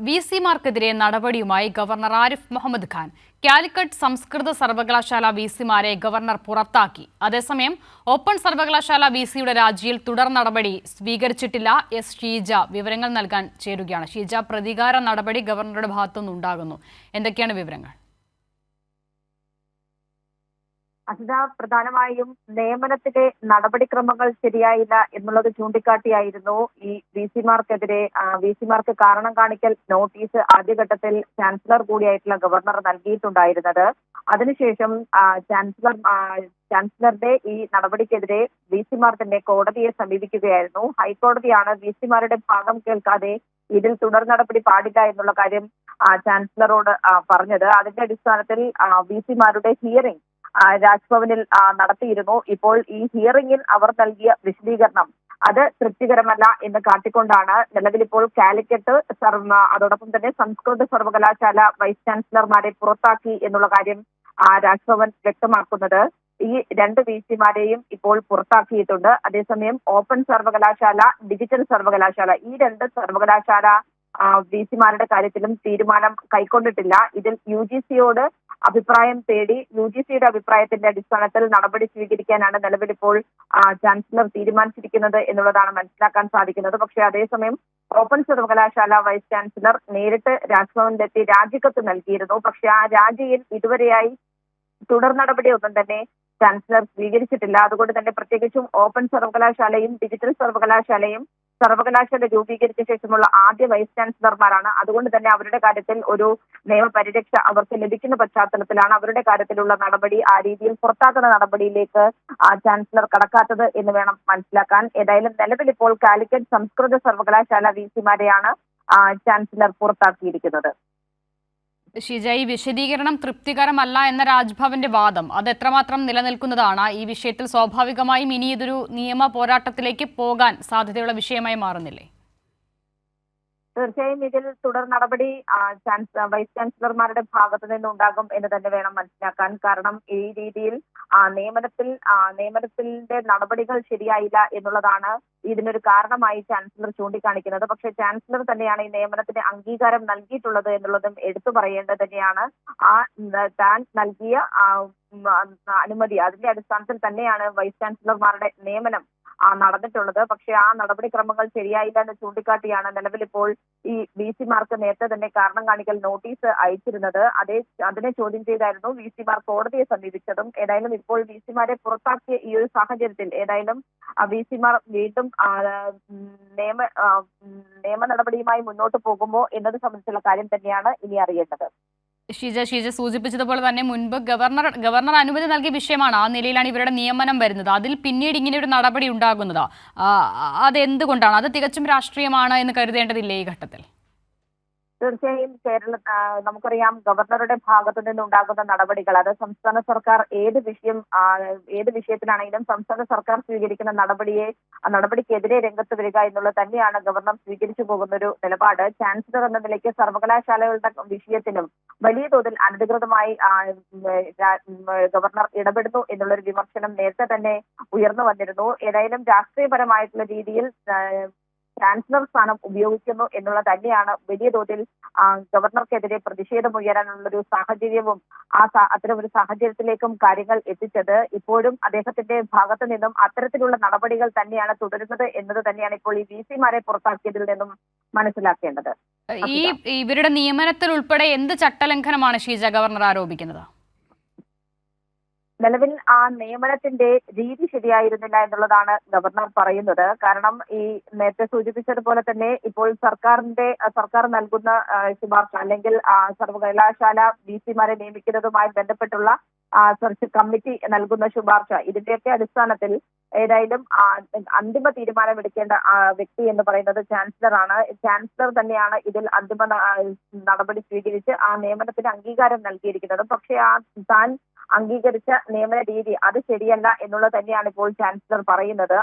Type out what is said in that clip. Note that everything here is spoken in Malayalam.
വിസിമാർക്കെതിരെ നടപടിയുമായി ഗവർണർ ആരിഫ് മുഹമ്മദ് ഖാൻ. കാലിക്കറ്റ് സംസ്കൃത സർവകലാശാല വിസിമാരെ ഗവർണർ പുറത്താക്കി. അതേസമയം ഓപ്പൺ സർവകലാശാല വിസിയുടെ രാജിയിൽ തുടർ നടപടി സ്വീകരിച്ചിട്ടില്ല. എസ് ഷീജ വിവരങ്ങൾ നൽകാൻ ചേരുകയാണ്. ഷീജ, പ്രതികാര നടപടി ഗവർണറുടെ ഭാഗത്തുനിന്നുണ്ടാകുന്നു. എന്തൊക്കെയാണ് വിവരങ്ങൾ? അസിത, പ്രധാനമായും നിയമനത്തിലെ നടപടിക്രമങ്ങൾ ശരിയായില്ല എന്നുള്ളത് ചൂണ്ടിക്കാട്ടിയായിരുന്നു ഈ വിസിമാർക്ക് കാരണം കാണിക്കൽ നോട്ടീസ് ആദ്യഘട്ടത്തിൽ ചാൻസലർ കൂടിയായിട്ടുള്ള ഗവർണർ നൽകിയിട്ടുണ്ടായിരുന്നത്. അതിനുശേഷം ചാൻസലറുടെ ഈ നടപടിക്കെതിരെ വിസിമാർ തന്നെ കോടതിയെ സമീപിക്കുകയായിരുന്നു. ഹൈക്കോടതിയാണ് വിസിമാരുടെ ഭാഗം കേൾക്കാതെ ഇതിൽ തുടർ നടപടി പാടില്ല എന്നുള്ള കാര്യം ചാൻസലറോട് പറഞ്ഞത്. അതിന്റെ അടിസ്ഥാനത്തിൽ വിസിമാരുടെ ഹിയറിംഗ് രാജ്ഭവനിൽ നടത്തിയിരുന്നു. ഇപ്പോൾ ഈ ഹിയറിംഗിൽ അവർ നൽകിയ വിശദീകരണം അത് തൃപ്തികരമല്ല എന്ന് കാട്ടിക്കൊണ്ടാണ് നിലവിലിപ്പോൾ കാലിക്കറ്റ് അതോടൊപ്പം തന്നെ സംസ്കൃത സർവകലാശാല വൈസ് ചാൻസലർമാരെ പുറത്താക്കി എന്നുള്ള കാര്യം രാജ്ഭവൻ വ്യക്തമാക്കുന്നത്. ഈ രണ്ട് വിസിമാരെയും ഇപ്പോൾ പുറത്താക്കിയിട്ടുണ്ട്. അതേസമയം ഓപ്പൺ സർവകലാശാല, ഡിജിറ്റൽ സർവകലാശാല, ഈ രണ്ട് സർവകലാശാല വിസിമാരുടെ കാര്യത്തിലും തീരുമാനം കൈക്കൊണ്ടിട്ടില്ല. ഇതിൽ UGCയോട് അഭിപ്രായം തേടി UGCയുടെ അഭിപ്രായത്തിന്റെ അടിസ്ഥാനത്തിൽ നടപടി സ്വീകരിക്കാനാണ് നിലവിലിപ്പോൾ ചാൻസലർ തീരുമാനിച്ചിരിക്കുന്നത് എന്നുള്ളതാണ് മനസ്സിലാക്കാൻ സാധിക്കുന്നത്. പക്ഷേ അതേസമയം ഓപ്പൺ സർവകലാശാല വൈസ് ചാൻസലർ നേരിട്ട് രാജ്ഭവനിലെത്തി രാജിക്കത്ത് നൽകിയിരുന്നു. പക്ഷേ ആ രാജിയിൽ ഇതുവരെയായി തുടർ നടപടി ഒന്നും തന്നെ ചാൻസലർ സ്വീകരിച്ചിട്ടില്ല. അതുകൊണ്ട് തന്നെ പ്രത്യേകിച്ചും ഓപ്പൺ സർവകലാശാലയും ഡിജിറ്റൽ സർവകലാശാല രൂപീകരിച്ച ശേഷമുള്ള ആദ്യ വൈസ് ചാൻസലർമാരാണ്. അതുകൊണ്ട് തന്നെ അവരുടെ കാര്യത്തിൽ ഒരു നിയമപരിരക്ഷ അവർക്ക് ലഭിക്കുന്ന പശ്ചാത്തലത്തിലാണ് അവരുടെ കാര്യത്തിലുള്ള നടപടി ആ രീതിയിൽ പുറത്താക്കുന്ന നടപടിയിലേക്ക് ചാൻസലർ കടക്കാത്തത് എന്ന് വേണം മനസ്സിലാക്കാൻ. ഏതായാലും നിലവിൽ ഇപ്പോൾ കാലിക്കറ്റ് സംസ്കൃത സർവകലാശാല വിസിമാരെയാണ് ചാൻസലർ പുറത്താക്കിയിരിക്കുന്നത്. ഷീജ, ഈ വിശദീകരണം തൃപ്തികരമല്ല എന്ന രാജ്ഭവന്റെ വാദം അത് എത്രമാത്രം നിലനിൽക്കുന്നതാണ്? ഈ വിഷയത്തിൽ സ്വാഭാവികമായും ഇനി ഇതൊരു നിയമ പോരാട്ടത്തിലേക്ക് പോകാൻ സാധ്യതയുള്ള വിഷയമായി മാറുന്നില്ലേ? തീർച്ചയായും ഇതിൽ തുടർ നടപടി വൈസ് ചാൻസലർമാരുടെ ഭാഗത്തു നിന്നുണ്ടാകും എന്ന് തന്നെ വേണം മനസ്സിലാക്കാൻ. കാരണം ഈ രീതിയിൽ നിയമനത്തിന്റെ നടപടികൾ ശരിയായില്ല എന്നുള്ളതാണ് ഇതിനൊരു കാരണമായി ചാൻസലർ ചൂണ്ടിക്കാണിക്കുന്നത്. പക്ഷേ ചാൻസലർ തന്നെയാണ് ഈ നിയമനത്തിന് അംഗീകാരം നൽകിയിട്ടുള്ളത് എന്നുള്ളതും എടുത്തു പറയേണ്ടത് തന്നെയാണ്. താൻ നൽകിയ അനുമതി, അതിന്റെ അടിസ്ഥാനത്തിൽ തന്നെയാണ് വൈസ് ചാൻസലർമാരുടെ നിയമനം നടന്നിട്ടുള്ളത്. പക്ഷേ ആ നടപടിക്രമങ്ങൾ ശരിയായില്ല എന്ന് ചൂണ്ടിക്കാട്ടിയാണ് നിലവിലിപ്പോൾ ഈ വിസിമാർക്ക് നേരത്തെ തന്നെ കാരണം കാണിക്കൽ നോട്ടീസ് അയച്ചിരുന്നത്. അതിനെ ചോദ്യം ചെയ്തായിരുന്നു വിസിമാർ കോടതിയെ സമീപിച്ചതും. ഏതായാലും ഇപ്പോൾ വിസിമാരെ പുറത്താക്കിയ ഈ ഒരു സാഹചര്യത്തിൽ ഏതായാലും വിസിമാർ വീണ്ടും നിയമ നടപടിയുമായി മുന്നോട്ട് പോകുമോ എന്നത് സംബന്ധിച്ചുള്ള കാര്യം തന്നെയാണ് ഇനി അറിയേണ്ടത്. ഷീജ സൂചിപ്പിച്ചതുപോലെ തന്നെ മുൻപ് ഗവർണർ അനുമതി നൽകിയ വിഷയമാണ്. ആ നിലയിലാണ് ഇവരുടെ നിയമനം വരുന്നത്. അതിൽ പിന്നീട് ഇങ്ങനെ ഒരു നടപടി ഉണ്ടാകുന്നത് അതെന്തുകൊണ്ടാണ്? അത് തികച്ചും രാഷ്ട്രീയമാണ് എന്ന് കരുതേണ്ടതില്ലേ ഈ ഘട്ടത്തിൽ? തീർച്ചയായും നമുക്കറിയാം, ഗവർണറുടെ ഭാഗത്തു നിന്നുണ്ടാകുന്ന നടപടികൾ അത് സംസ്ഥാന സർക്കാർ ഏത് വിഷയത്തിലാണെങ്കിലും സംസ്ഥാന സർക്കാർ സ്വീകരിക്കുന്ന നടപടിക്കെതിരെ രംഗത്ത് വരിക എന്നുള്ളത് തന്നെയാണ് ഗവർണർ സ്വീകരിച്ചു പോകുന്ന ഒരു നിലപാട്. ചാൻസലർ എന്ന നിലയ്ക്ക് സർവകലാശാലകളുടെ വിഷയത്തിലും വലിയ തോതിൽ അനധികൃതമായി ഗവർണർ ഇടപെടുന്നു എന്നുള്ളൊരു വിമർശനം നേരത്തെ തന്നെ ഉയർന്നു വന്നിരുന്നു. ഏതായാലും രാഷ്ട്രീയപരമായിട്ടുള്ള രീതിയിൽ ചാൻസലർ സ്ഥാനം ഉപയോഗിക്കുന്നു എന്നുള്ളത് തന്നെയാണ് വലിയ തോതിൽ ഗവർണർക്കെതിരെ പ്രതിഷേധമുയരാനുള്ളൊരു സാഹചര്യവും അത്തരമൊരു സാഹചര്യത്തിലേക്കും കാര്യങ്ങൾ എത്തിച്ചത്. ഇപ്പോഴും അദ്ദേഹത്തിന്റെ ഭാഗത്തു നിന്നും അത്തരത്തിലുള്ള നടപടികൾ തന്നെയാണ് തുടരുന്നത് എന്നത് തന്നെയാണ് ഇപ്പോൾ ഈ വിസിമാരെ പുറത്താക്കിയതിൽ നിന്നും മനസ്സിലാക്കേണ്ടത്. ഇവരുടെ നിയമനത്തിൽ ഉൾപ്പെടെ എന്ത് ചട്ടലംഘനമാണ് ഷീജ ഗവർണർ ആരോപിക്കുന്നത്? നിലവിൽ ആ നിയമനത്തിന്റെ രീതി ശരിയായിരുന്നില്ല എന്നുള്ളതാണ് ഗവർണർ പറയുന്നത്. കാരണം ഈ നേരത്തെ സൂചിപ്പിച്ചതുപോലെ തന്നെ ഇപ്പോൾ സർക്കാർ നൽകുന്ന ശുപാർശ അല്ലെങ്കിൽ സർവകലാശാല വിസിമാരെ നിയമിക്കുന്നതുമായി ബന്ധപ്പെട്ടുള്ള സെർച്ച് കമ്മിറ്റി നൽകുന്ന ശുപാർശ, ഇതിന്റെയൊക്കെ അടിസ്ഥാനത്തിൽ ഏതായാലും അന്തിമ തീരുമാനമെടുക്കേണ്ട വ്യക്തി എന്ന് പറയുന്നത് ചാൻസലറാണ്. ചാൻസലർ തന്നെയാണ് ഇതിൽ അന്തിമ നടപടി സ്വീകരിച്ച് ആ നിയമനത്തിന് അംഗീകാരം നൽകിയിരിക്കുന്നത്. പക്ഷേ താൻ അംഗീകരിച്ച നിയമന രീതി അത് ശരിയല്ല എന്നുള്ളത് തന്നെയാണ് ഇപ്പോൾ ചാൻസലർ പറയുന്നത്.